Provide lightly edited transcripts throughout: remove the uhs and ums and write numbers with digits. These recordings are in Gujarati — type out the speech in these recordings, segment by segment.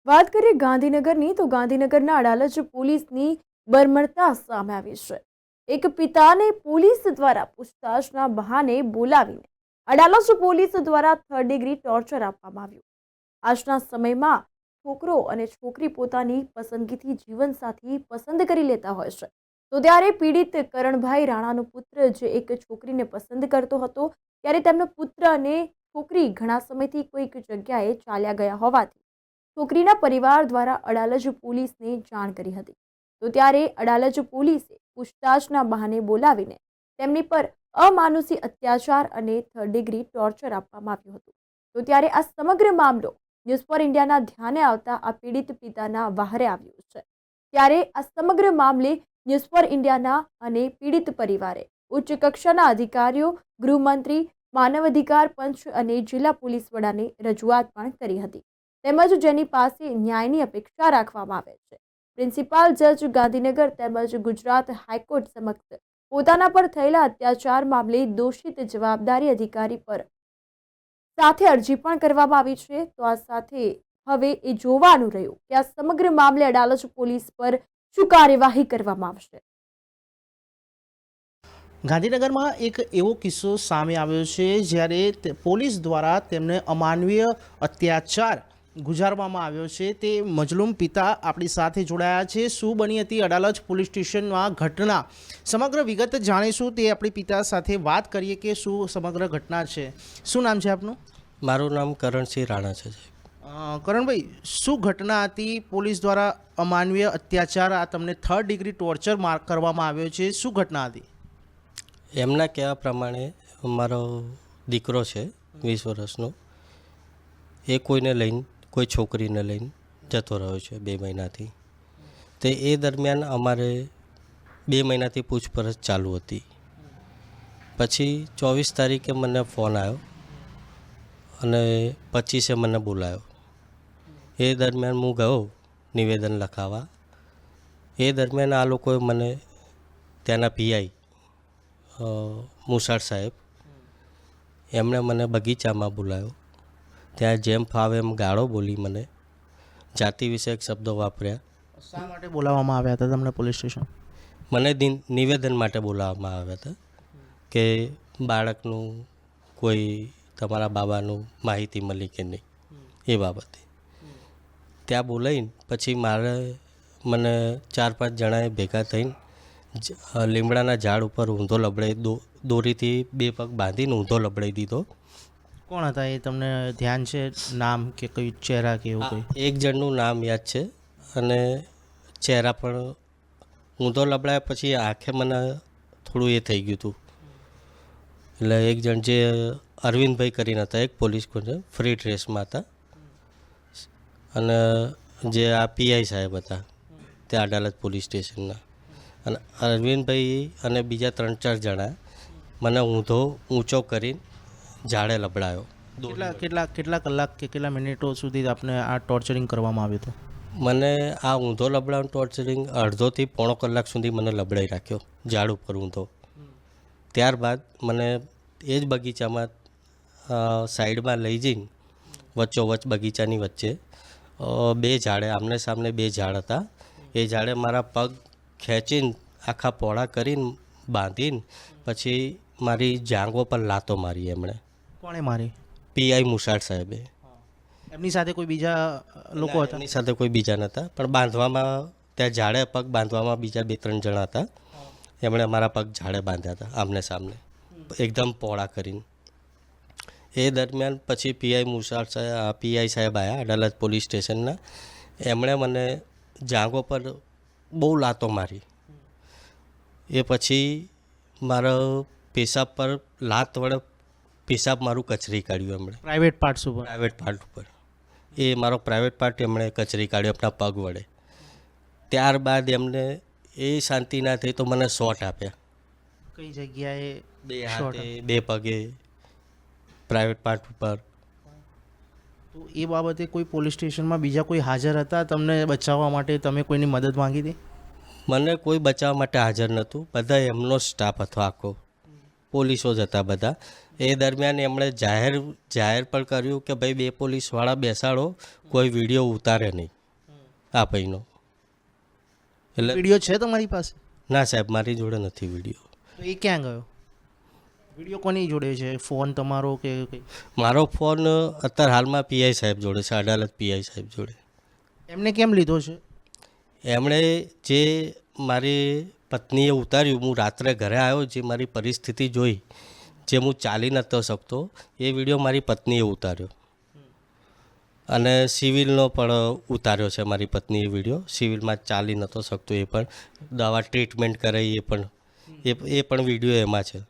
વાત કરીએ ગાંધીનગરની તો ગાંધીનગરના અડાલજ પોલીસની બર્મરતા સામે આવી છે। એક પિતાને પોલીસ દ્વારા પૂછતાછના બહાને બોલાવીને અડાલજ પોલીસ દ્વારા 3rd ડિગ્રી ટોર્ચર આપવામાં આવ્યું। આજના સમયમાં છોકરો અને છોકરી પોતાની પસંદગીથી જીવનસાથી પસંદ કરી લેતા હોય છે, તો ત્યારે પીડિત કરણભાઈ રાણાનો પુત્ર જે એક છોકરીને પસંદ કરતો હતો, ત્યારે તેમનો પુત્ર અને છોકરી ઘણા સમયથી કોઈક જગ્યાએ ચાલ્યા ગયા હોવાથી છોકરીના પરિવાર દ્વારા અડાલજ પોલીસને જાણ કરી હતી। તો ત્યારે અડાલજ પોલીસે પૂછતાછના બહાને બોલાવીને તેમની પર અમાનુષી અત્યાચાર અને 3rd ડિગ્રી ટોર્ચર આપવામાં આવ્યું હતું। તો ત્યારે આ સમગ્ર મામલો ન્યૂઝ ફોર ઇન્ડિયાના ધ્યાને આવતા આ પીડિત પિતાના વહારે આવ્યું છે। ત્યારે આ સમગ્ર મામલે ન્યૂઝ ફોર ઇન્ડિયાના અને પીડિત પરિવારે ઉચ્ચ કક્ષાના અધિકારીઓ, ગૃહમંત્રી, માનવ અધિકાર પંચ અને જિલ્લા પોલીસ વડાને રજૂઆત પણ કરી હતી, તેમજ જેની પાસે ન્યાયની અપેક્ષા રાખવામાં આવે છે। પ્રિન્સિપાલ જજ ગાંધીનગર તેમજ ગુજરાત હાઈકોર્ટ સમક્ષ પોતાના પર થયેલા અત્યાચાર મામલે દોષિત જવાબદારી અધિકારી પર સાથે અરજી પણ કરવામાં આવી છે। તો આ સાથે હવે એ જોવાનું રહ્યું કે આ સમગ્ર મામલે અડાલજ પોલીસ પર શું કાર્યવાહી કરવામાં આવશે। ગાંધીનગરમાં એક એવો કિસ્સો સામે આવ્યો છે જ્યારે પોલીસ દ્વારા તેમને અમાનવીય અત્યાચાર ગુજારવામાં આવ્યો છે। તે મજલૂમ પિતા આપણી સાથે જોડાયા છે। શું બની હતી અડાલજ પોલીસ સ્ટેશનમાં ઘટના, સમગ્ર વિગત જાણીશું। તે આપણી પિતા સાથે વાત કરીએ કે શું સમગ્ર ઘટના છે। શું નામ છે આપનું? મારું નામ કરણસિંહ રાણા છે। કરણભાઈ, શું ઘટના હતી? પોલીસ દ્વારા અમાનવીય અત્યાચાર, આ તમને 3rd ડિગ્રી ટોર્ચર કરવામાં આવ્યો છે, શું ઘટના હતી? એમના કહેવા પ્રમાણે મારો દીકરો છે 20 વર્ષનો, એ કોઈને લઈને, કોઈ છોકરીને લઈને જતો રહ્યો છે 2 મહિનાથી। તે એ દરમિયાન અમારે 2 મહિનાથી પૂછપરછ ચાલુ હતી। પછી 24 તારીખે મને ફોન આવ્યો અને 25એ મને બોલાયો। એ દરમિયાન હું ગયો નિવેદન લખાવવા। એ દરમિયાન આ લોકોએ મને ત્યાંના પીઆઈ મુસાળ સાહેબ, એમણે મને બગીચામાં બોલાવ્યો। ત્યાં જેમ ફાવે એમ ગાળો બોલી, મને જાતિ વિષયક શબ્દો વાપર્યા। શા માટે બોલાવવામાં આવ્યા હતા તમને પોલીસ સ્ટેશન? મને નિવેદન માટે બોલાવવામાં આવ્યા હતા કે બાળકનું કોઈ તમારા બાબાનું માહિતી મળી કે નહીં, એ બાબતે। ત્યાં બોલાવીને પછી મને 4-5 જણાએ ભેગા થઈને લીમડાના ઝાડ ઉપર ઊંધો લબડાઈ, દોરીથી 2 પગ બાંધીને ઊંધો લબડાઈ દીધો। કોણ હતા એ તમને ધ્યાન છે? નામ કે કોઈ ચહેરા કે એવું કોઈ? એક જણનું નામ યાદ છે અને ચહેરા પણ ઊંધો લબડાયા પછી આંખે મને થોડું એ થઈ ગયું હતું। એટલે એક જણ જે અરવિંદભાઈ કરીને હતા, એક પોલીસ ફ્રી ડ્રેસમાં હતા, અને જે આ પીઆઈ સાહેબ હતા તે અડાલજ પોલીસ સ્ટેશનના, અને અરવિંદભાઈ અને બીજા 3-4 જણા મને ઊંચો કરીને ઝાડે લબડાયો। કેટલા કલાક કે કેટલા મિનિટો સુધી આપને આ ટોર્ચરિંગ કરવામાં આવ્યું હતું? મને આ ઊંધો લબડાવાનું ટોર્ચરિંગ અડધોથી પોણો કલાક સુધી મને લબડાઈ રાખ્યો ઝાડ ઉપર ઊંધો। ત્યારબાદ મને એ જ બગીચામાં સાઈડમાં લઈ જઈને વચ્ચોવચ્ચ બગીચાની વચ્ચે 2 ઝાડે આમને સામને 2 ઝાડ હતા, એ ઝાડે મારા પગ ખેંચીને આખા પહોળા કરીને બાંધીને પછી મારી જાંઘો પર લાતો મારી એમણે। કોણે મારી? પીઆઈ મુસાળ સાહેબે। એમની સાથે કોઈ બીજા લોકો હતા? એમની સાથે કોઈ બીજા નહોતા, પણ બાંધવામાં ત્યાં ઝાડે પગ બાંધવામાં બીજા 2-3 જણા હતા। એમણે મારા પગ ઝાડે બાંધ્યા હતા આમને સામને, એકદમ પહોળા કરીને। એ દરમિયાન પછી પીઆઈ સાહેબ આવ્યા અડાલજ પોલીસ સ્ટેશનના। એમણે મને જાંઘો પર બહુ લાતો મારી। એ પછી મારા પેશાબ પર લાત વડે પેશાબ મારું કચરી કાઢ્યું એમણે, પ્રાઇવેટ પાર્ટ્સ ઉપર? પ્રાઇવેટ પાર્ટ ઉપર। એ મારો પ્રાઇવેટ પાર્ટ એમણે કચરી કાઢ્યો આપણા પગ વડે। ત્યારબાદ એમને એ શાંતિ ના થઈ તો મને શોટ આપ્યા। કઈ જગ્યાએ? 2 હાથે, 2 પગે, પ્રાઇવેટ પાર્ટ ઉપર। તો એ બાબતે કોઈ પોલીસ સ્ટેશનમાં બીજા કોઈ હાજર હતા તમને બચાવવા માટે? તમે કોઈની મદદ માંગી હતી? મને કોઈ બચાવવા માટે હાજર નહોતું, બધા એમનો સ્ટાફ હતો, આખો પોલીસો જ હતા બધા। એ દરમિયાન એમણે જાહેર પણ કર્યું કે ભાઈ 2 પોલીસવાળા બેસાડો, કોઈ વિડીયો ઉતારે નહીં। આ ભાઈનો. એટલે વિડીયો છે તમારી પાસે? ના સાહેબ, મારી જોડે નથી વિડીયો. તો એ ક્યાં ગયો? વિડીયો કોની જોડે છે? ફોન તમારો કે કંઈ? મારો ફોન અત્યારે હાલમાં પીઆઈ સાહેબ જોડે છે, અડાલજ પીઆઈ સાહેબ જોડે. એમને કેમ લીધો છે? એમણે જે મારી પત્નીએ ઉતાર્યું, હું રાત્રે ઘરે આવ્યો, જે મારી પરિસ્થિતિ જોઈ, જે હું ચાલી નહોતો શકતો, એ વિડીયો મારી પત્નીએ ઉતાર્યો. અને સિવિલનો પણ ઉતાર્યો છે મારી પત્નીએ વિડીયો. સિવિલમાં ચાલી નહોતો શકતો, એ પણ દવા ટ્રીટમેન્ટ કરાવી, એ પણ વિડીયો એમાં છે.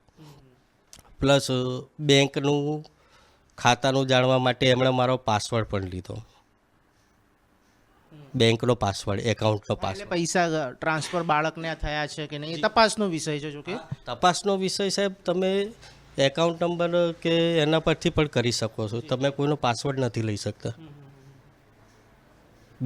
પ્લસ બેંકનું ખાતાનું જાણવા માટે એમણે મારો પાસવર્ડ પણ લીધો, બેંકનો પાસવર્ડ, એકાઉન્ટનો એટલે પાસવર્ડ. પૈસા ટ્રાન્સફર બાળકને થયા છે કે નહીં એ તપાસનો વિષય છે. જો કે તપાસનો વિષય સાહેબ, તમે એકાઉન્ટ નંબર કે એના પરથી પણ કરી શકો છો. તમે કોઈનો પાસવર્ડ નથી લઈ શકતા.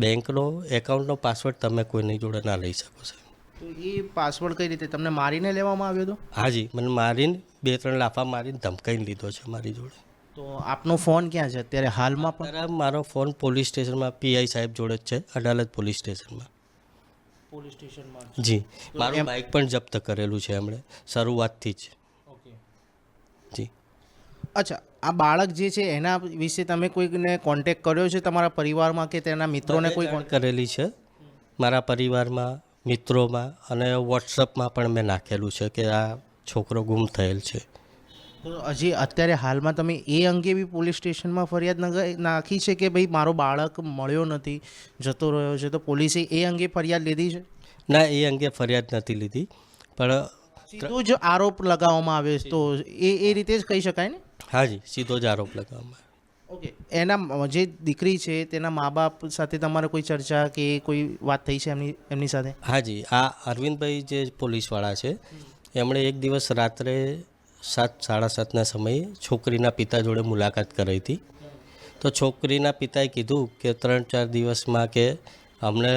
બેંકનો એકાઉન્ટનો પાસવર્ડ તમે કોઈની જોડે ના લઈ શકો છો. તો એ પાસવર્ડ કઈ રીતે તમને મારીને લેવામાં આવ્યો હતો? હાજી, મને મારીને 2-3 લાફા મારીને ધમકાઈને લીધો છે મારી જોડે. તો આપનો ફોન ક્યાં છે અત્યારે હાલમાં? પણ અત્યારે મારો ફોન પોલીસ સ્ટેશનમાં પીઆઈ સાહેબ જોડે જ છે, અડાલજ પોલીસ સ્ટેશનમાં. પોલીસ સ્ટેશનમાં. જી, મારું બાઇક પણ જપ્ત કરેલું છે એમણે શરૂઆતથી જ. ઓકે. જી. અચ્છા, આ બાળક જે છે એના વિશે તમે કોઈને કોન્ટેક્ટ કર્યો છે તમારા પરિવારમાં કે તેના મિત્રોને કોઈ જાણ કરેલી છે મારા પરિવારમાં, મિત્રોમાં, અને વોટ્સઅપમાં પણ મેં નાખેલું છે કે આ છોકરો ગુમ થયેલ છે. તો હજી અત્યારે હાલમાં તમે એ અંગે બી પોલીસ સ્ટેશનમાં ફરિયાદ નાખી છે કે ભાઈ મારો બાળક મળ્યો નથી, જતો રહ્યો છે? તો પોલીસે એ અંગે ફરિયાદ લીધી છે? ના, એ અંગે ફરિયાદ નથી લીધી, પણ સીધો જ આરોપ લગાવવામાં આવે છે, તો એ રીતે જ કહી શકાય ને? હાજી, સીધો જ આરોપ લગાવવામાં. ઓકે. એના જે દીકરી છે તેના મા બાપ સાથે તમારે કોઈ ચર્ચા કે કોઈ વાત થઈ છે એમની સાથે? હાજી, આ અરવિંદભાઈ જે પોલીસવાળા છે, એમણે એક દિવસ રાત્રે 7-7:30ના સમયે છોકરીના પિતા જોડે મુલાકાત કરી હતી. તો છોકરીના પિતાએ કીધું કે 3-4 દિવસમાં કે અમને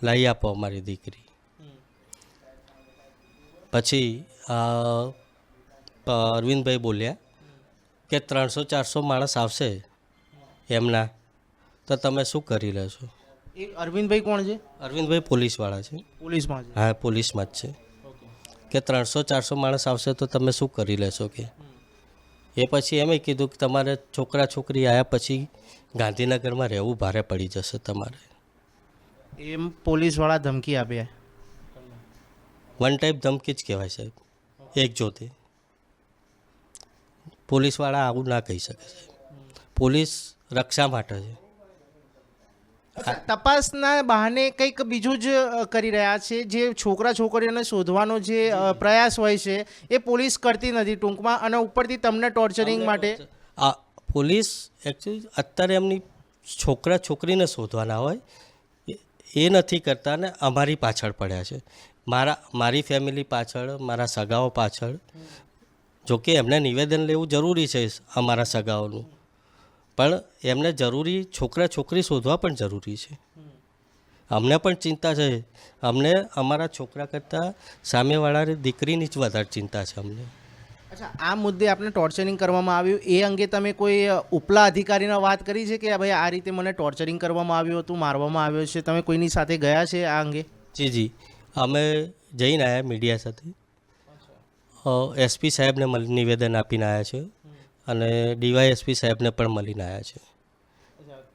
લઈ આપો અમારી દીકરી. પછી અરવિંદભાઈ બોલ્યા કે 300-400 માણસ આવશે એમના, તો તમે શું કરી લેશો? એ અરવિંદભાઈ કોણ છે? અરવિંદભાઈ પોલીસવાળા છે. પોલીસમાં છે? હા, પોલીસમાં જ છે. કે 300-400 માણસ આવશે તો તમે શું કરી લેશો કે? એ પછી એમ કીધું કે તમારે છોકરા છોકરી આવ્યા પછી ગાંધીનગરમાં રહેવું ભારે પડી જશે તમારે. એમ પોલીસવાળા ધમકી આપ્યા? વન ટાઈપ ધમકી જ કહેવાય સાહેબ, એક જોતે. પોલીસવાળા આવું ના કહી શકે સાહેબ. પોલીસ રક્ષા માટે છે. તપાસના બહાને કંઈક બીજું જ કરી રહ્યા છે. જે છોકરા છોકરીઓને શોધવાનો જે પ્રયાસ હોય છે એ પોલીસ કરતી નથી ટૂંકમાં, અને ઉપરથી તમને ટોર્ચરિંગ માટે આ પોલીસ એકચ્યુઅલી અત્યારે એમની છોકરા છોકરીને શોધવાના હોય એ નથી કરતા, ને અમારી પાછળ પડ્યા છે. મારી ફેમિલી પાછળ, મારા સગાઓ પાછળ. જોકે એમને નિવેદન લેવું જરૂરી છે અમારા સગાઓનું, પણ એમને જરૂરી છોકરા છોકરી શોધવા પણ જરૂરી છે. અમને પણ ચિંતા છે. અમને અમારા છોકરા કરતાં સામેવાળા દીકરીની જ વધારે ચિંતા છે અમને. અચ્છા, આ મુદ્દે આપણે ટોર્ચરિંગ કરવામાં આવ્યું એ અંગે તમે કોઈ ઉપલા અધિકારીને વાત કરી છે કે ભાઈ આ રીતે મને ટોર્ચરિંગ કરવામાં આવ્યું હતું, મારવામાં આવ્યો છે? તમે કોઈની સાથે ગયા છે આ અંગે? જી, અમે જઈને આવ્યા મીડિયા સાથે. એસપી સાહેબને નિવેદન આપીને આવ્યા છે, અને ડીવાયએસપી સાહેબને પણ મળીને આવ્યા છે.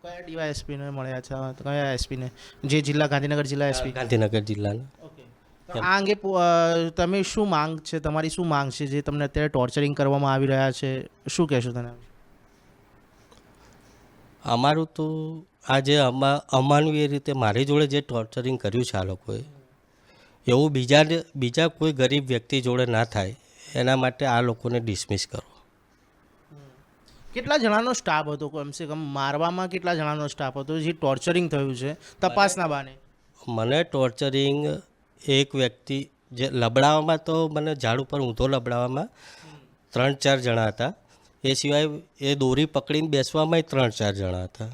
કયા ડીવાયએસપીને મળ્યા છે? કયા એસપીને? જે જિલ્લા ગાંધીનગર જિલ્લા એસપી? ગાંધીનગર જિલ્લાના. તો આ અંગે તમે શું માંગ છે, તમારી શું માંગ છે જે તમને અત્યારે ટોર્ચરિંગ કરવામાં આવી રહ્યા છે? શું કહેશો તમે? અમારું તો આ જે અમાનવીય રીતે મારી જોડે જે ટોર્ચરિંગ કર્યું છે આ લોકોએ, એવું બીજા કોઈ ગરીબ વ્યક્તિ જોડે ના થાય એના માટે આ લોકોને ડિસમિસ કરો. કેટલા જણાનો સ્ટાફ હતો કમસે કમ? મારવામાં કેટલા જણાનો સ્ટાફ હતો જે ટોર્ચરિંગ થયું છે તપાસના બાને? મને ટોર્ચરિંગ એક વ્યક્તિ જે લબડાવવામાં, તો મને ઝાડ ઉપર ઊંધો લબડાવવામાં 3-4 જણા હતા. એ સિવાય એ દોરી પકડીને બેસવામાં 3-4 જણા હતા.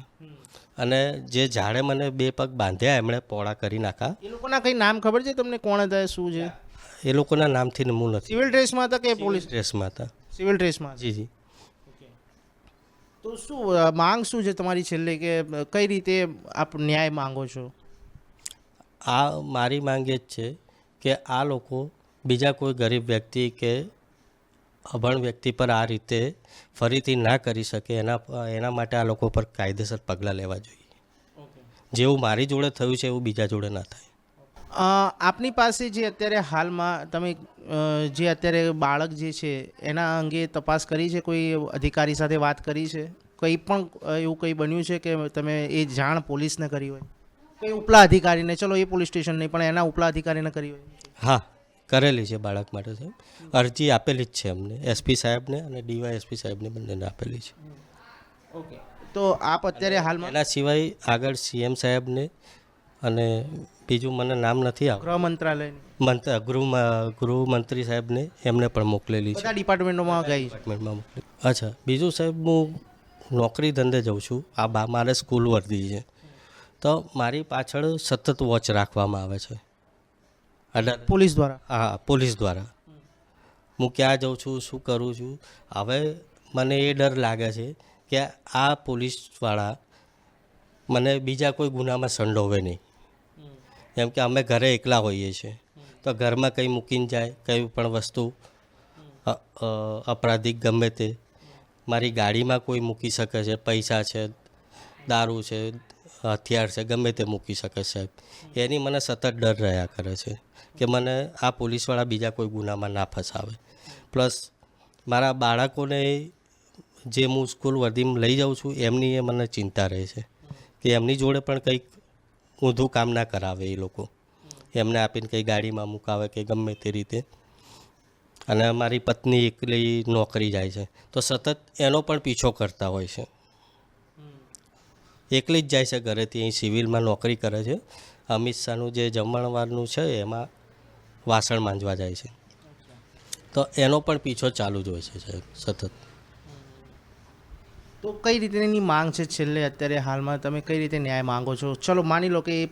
અને જે ઝાડે મને 2 પગ બાંધ્યા એમણે પોળા કરી નાખા. એ લોકોના કંઈ નામ ખબર છે તમને? કોણ હતા, શું છે? એ લોકોના નામથી હું નથી. સિવિલ ડ્રેસમાં હતા કે પોલીસ ડ્રેસમાં હતા? સિવિલ ડ્રેસમાં. જી. તો શું માંગ શું છે તમારી છેલ્લે, કે કઈ રીતે આપ ન્યાય માંગો છો? આ મારી માંગ એ જ છે કે આ લોકો બીજા કોઈ ગરીબ વ્યક્તિ કે અભણ વ્યક્તિ પર આ રીતે ફરીથી ના કરી શકે એના માટે આ લોકો પર કાયદેસર પગલાં લેવા જોઈએ. જેવું મારી જોડે થયું છે એવું બીજા જોડે ના થાય. આપની પાસે જે અત્યારે હાલમાં તમે જે અત્યારે બાળક જે છે એના અંગે તપાસ કરી છે? કોઈ અધિકારી સાથે વાત કરી છે? કંઈ પણ એવું કંઈ બન્યું છે કે તમે એ જાણ પોલીસને કરી હોય? કોઈ ઉપલા અધિકારીને, ચલો એ પોલીસ સ્ટેશન નહીં પણ એના ઉપલા અધિકારીને કરી હોય? હા, કરેલી છે બાળક માટે સાહેબ. અરજી આપેલી જ છે અમને, એસપી સાહેબને અને ડીવાયએસપી સાહેબને બંનેને આપેલી છે. ઓકે, તો આપ અત્યારે હાલમાં એના સિવાય આગળ સીએમ સાહેબને અને બીજું મને નામ નથી આવતું, ગૃહ મંત્રાલયની ગૃહમંત્રી સાહેબને એમને પણ મોકલેલી છે. બધા ડિપાર્ટમેન્ટોમાં ગઈ છે. ડિપાર્ટમેન્ટમાં મોકલી. અચ્છા, બીજું સાહેબ, હું નોકરી ધંધે જાઉં છું. મારે સ્કૂલ વર્ધી છે, તો મારી પાછળ સતત વોચ રાખવામાં આવે છે પોલીસ દ્વારા. હા, પોલીસ દ્વારા. હું ક્યાં જાઉં છું, શું કરું છું. હવે મને એ ડર લાગે છે કે આ પોલીસવાળા મને બીજા કોઈ ગુનામાં સંડોવે નહીં. જેમ કે અમે ઘરે એકલા હોઈએ છીએ તો ઘરમાં કંઈ મૂકીને જાય, કંઈ પણ વસ્તુ અપરાધિક ગમે તે મારી ગાડીમાં કોઈ મૂકી શકે છે, પૈસા છે, દારૂ છે, હથિયાર છે, ગમે તે મૂકી શકે સાહેબ. એની મને સતત ડર રહ્યા કરે છે કે મને આ પોલીસવાળા બીજા કોઈ ગુનામાં ના ફસાવે. પ્લસ મારા બાળકોને જે હું સ્કૂલ વર્ધીમાં લઈ જાઉં છું એમની એ મને ચિંતા રહે છે કે એમની જોડે પણ કંઈક ઊંધું કામ ના કરાવે એ લોકો, એમને આપીને કંઈ ગાડીમાં મુકાવે કે ગમે તે રીતે. અને મારી પત્ની એકલી નોકરી જાય છે તો સતત એનો પણ પીછો કરતા હોય છે. એકલી જ જાય છે ઘરેથી, અહીં સિવિલમાં નોકરી કરે છે. અમિત શાહનું જે જમણવારનું છે એમાં વાસણ માંજવા જાય છે, તો એનો પણ પીછો ચાલુ જ હોય છે સાહેબ સતત. તો કઈ રીતેની માંગ છે છેલ્લે અત્યારે હાલમાં? તમે કઈ રીતે ન્યાય માંગો છો? ચલો માની લો કે એ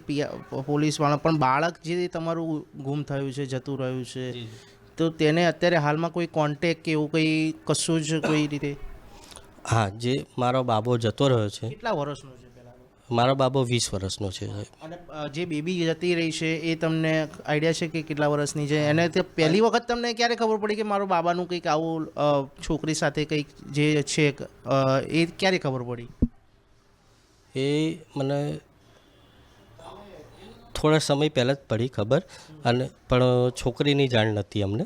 પોલીસવાળા, પણ બાળક જે તમારું ગુમ થયું છે, જતું રહ્યું છે, તો તેને અત્યારે હાલમાં કોઈ કોન્ટેક કે એવું કંઈ કશું જ કોઈ રીતે? હા, જે મારો બાબો જતો રહ્યો છે, કેટલા વર્ષનો છે પહેલાં? મારો બાબો 20 વર્ષનો છે સાહેબ. અને જે બેબી જતી રહી છે એ તમને આઈડિયા છે કે કેટલા વર્ષની છે? એને તે પહેલી વખત તમને ક્યારે ખબર પડી કે મારો બાબાનું કંઈક આવું છોકરી સાથે કંઈક જે છે એ ક્યારે ખબર પડી? એ મને થોડા સમય પહેલાં જ પડી ખબર, અને પણ છોકરીની જાણ નથી અમને.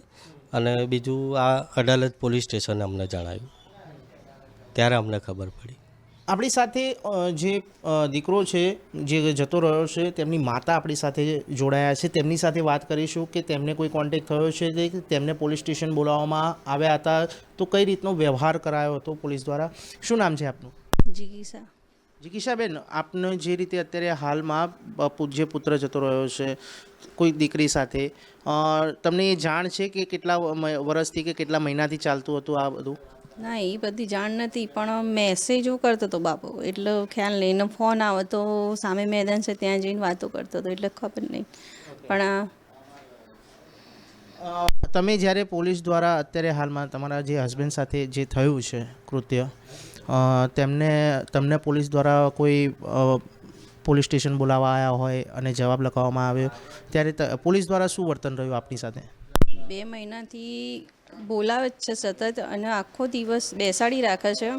અને બીજું આ અડાલજ પોલીસ સ્ટેશને અમને જણાવ્યું ત્યારે અમને ખબર પડી. આપણી સાથે જે દીકરો છે જે જતો રહ્યો છે તેમની માતા આપણી સાથે જોડાયા છે. તેમની સાથે વાત કરીશું કે તેમને કોઈ કોન્ટેક્ટ થયો છે, તેમને પોલીસ સ્ટેશન બોલાવવામાં આવ્યા હતા તો કઈ રીતનો વ્યવહાર કરાયો હતો પોલીસ દ્વારા. શું નામ છે આપનું? જીગીસા. જીગીશાબેન, આપને જે રીતે અત્યારે હાલમાં જે પુત્ર જતો રહ્યો છે કોઈ દીકરી સાથે, તમને એ જાણ છે કે કેટલા વર્ષથી કે કેટલા મહિનાથી ચાલતું હતું આ બધું? ના, એ બધી જાણ નથી, પણ મેસેજો કરતો હતો બાપુ, એટલે ખ્યાલ નહીં. એનો ફોન આવે તો સામે મેદાન છે ત્યાં જઈને વાતો કરતો હતો, એટલે ખબર નહીં. પણ તમે જ્યારે પોલીસ દ્વારા અત્યારે હાલમાં તમારા જે હસબન્ડ સાથે જે થયું છે કૃત્ય, તમને પોલીસ દ્વારા કોઈ પોલીસ સ્ટેશન બોલાવવા આવ્યા હોય અને જવાબ લખાવવામાં આવ્યો ત્યારે પોલીસ દ્વારા શું વર્તન રહ્યું આપની સાથે? 2 મહિનાથી બોલાવે જ છે સતત, અને આખો દિવસ બેસાડી રાખે છે.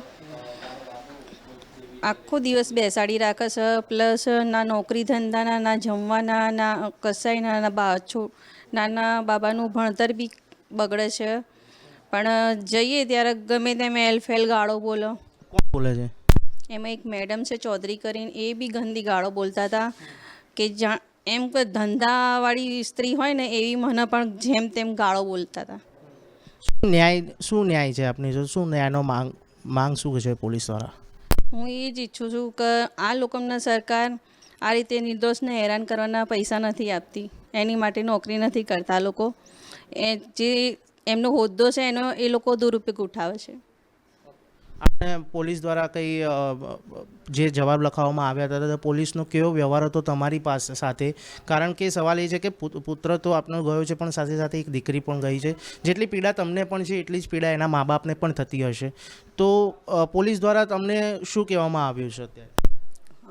આખો દિવસ બેસાડી રાખે છે. પ્લસ ના નોકરી ધંધાના, ના જમવાના, ના કસાઈના, નાના બાબાનું ભણતર બી બગડે છે. પણ જઈએ ત્યારે ગમે તેમ એલફેલ ગાળો બોલો. કોણ બોલે છે? એમાં એક મેડમ છે ચૌધરી કરીને, એ બી ગંદી ગાળો બોલતા હતા કે એમ કે ધંધાવાળી સ્ત્રી હોય ને એવી મને પણ જેમ તેમ ગાળો બોલતા હતા. શું ન્યાય છે આપની? શું ન્યાયનો માંગ શું છે પોલીસ દ્વારા? હું એ જ ઈચ્છું છું કે આ લોકોને સરકાર આ રીતે નિર્દોષને હેરાન કરવાના પૈસા નથી આપતી, એની માટે નોકરી નથી કરતા લોકો. જે એમનો હોદ્દો છે એનો એ લોકો દુરુપયોગ ઉઠાવે છે. અને પોલીસ દ્વારા કંઈ જે જવાબ લખાવવામાં આવ્યા હતા પોલીસનો કેવો વ્યવહાર હતો તમારી પાસે સાથે? કારણ કે સવાલ એ છે કે પુત્ર તો આપનો ગયો છે પણ સાથે સાથે એક દીકરી પણ ગઈ છે. જેટલી પીડા તમને પણ છે એટલી જ પીડા એના મા બાપને પણ થતી હશે. તો પોલીસ દ્વારા તમને શું કહેવામાં આવ્યું છે અત્યારે?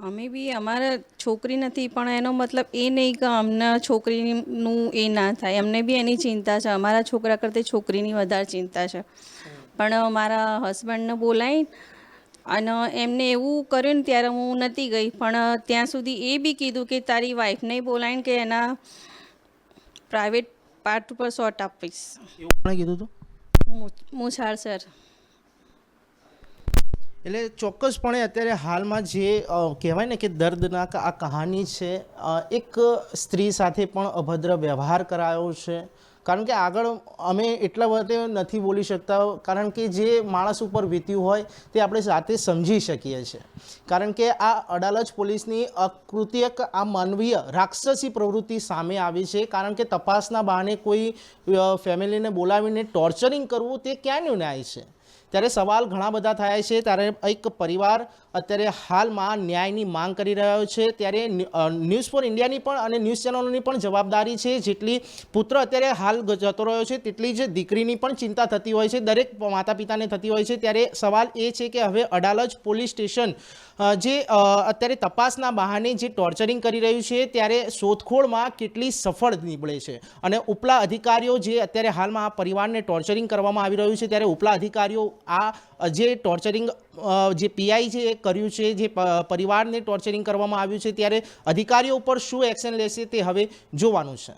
અમે બી અમારા છોકરી નથી પણ એનો મતલબ એ નહીં કે અમને છોકરીનું એ ના થાય, અમને બી એની ચિંતા છે. અમારા છોકરા કરતાં છોકરીની વધારે ચિંતા છે. પણ મારા હસબન્ડને બોલાવી અને એમને એવું કર્યું ને ત્યારે હું નહોતી ગઈ, પણ ત્યાં સુધી એ બી કીધું કે તારી વાઈફને બોલાવીને કે એના પ્રાઇવેટ પાર્ટ ઉપર શોટ આપીશ. એવું કોણે કીધું હતું? મૂછાળ સર. એટલે ચોક્કસપણે અત્યારે હાલમાં જે કહેવાય ને કે દર્દનાક આ કહાની છે, એક સ્ત્રી સાથે પણ અભદ્ર વ્યવહાર કરાયો છે. કારણ કે આગળ અમે એટલા બધે નથી બોલી શકતા, કારણ કે જે માણસ ઉપર વીત્યું હોય તે આપણે સાથે સમજી શકીએ છીએ. કારણ કે આ અડાલજ પોલીસની અકૃત્યક આ માનવીય રાક્ષસી પ્રવૃત્તિ સામે આવી છે. કારણ કે તપાસના બહાને કોઈ ફેમિલીને બોલાવીને ટોર્ચરિંગ કરવું તે ક્યાંનો ન્યાય છે? ત્યારે સવાલ ઘણા બધા થયા છે. ત્યારે એક પરિવાર અત્યારે હાલમાં ન્યાયની માંગ કરી રહ્યો છે. ત્યારે ન્યૂઝ ફોર ઇન્ડિયાની પણ અને ન્યૂઝ ચેનલોની પણ જવાબદારી છે. જેટલી પુત્ર અત્યારે હાલ જતો રહ્યો છે તેટલી જ દીકરીની પણ ચિંતા થતી હોય છે, દરેક માતા પિતાને થતી હોય છે. ત્યારે સવાલ એ છે કે હવે અડાલજ પોલીસ સ્ટેશન જે અત્યારે તપાસના બહાને જે ટોર્ચરિંગ કરી રહ્યું છે ત્યારે શોધખોળમાં કેટલી સફળ નીવડે છે. અને ઉપલા અધિકારીઓ જે અત્યારે હાલમાં આ પરિવારને ટોર્ચરિંગ કરવામાં આવી રહ્યું છે, ત્યારે ઉપલા અધિકારીઓ આ જે ટોર્ચરિંગ જે પીઆઈ છે એ કર્યું છે, જે પરિવારને ટોર્ચરિંગ કરવામાં આવ્યું છે, ત્યારે અધિકારીઓ ઉપર શું એક્શન લેશે તે હવે જોવાનું છે.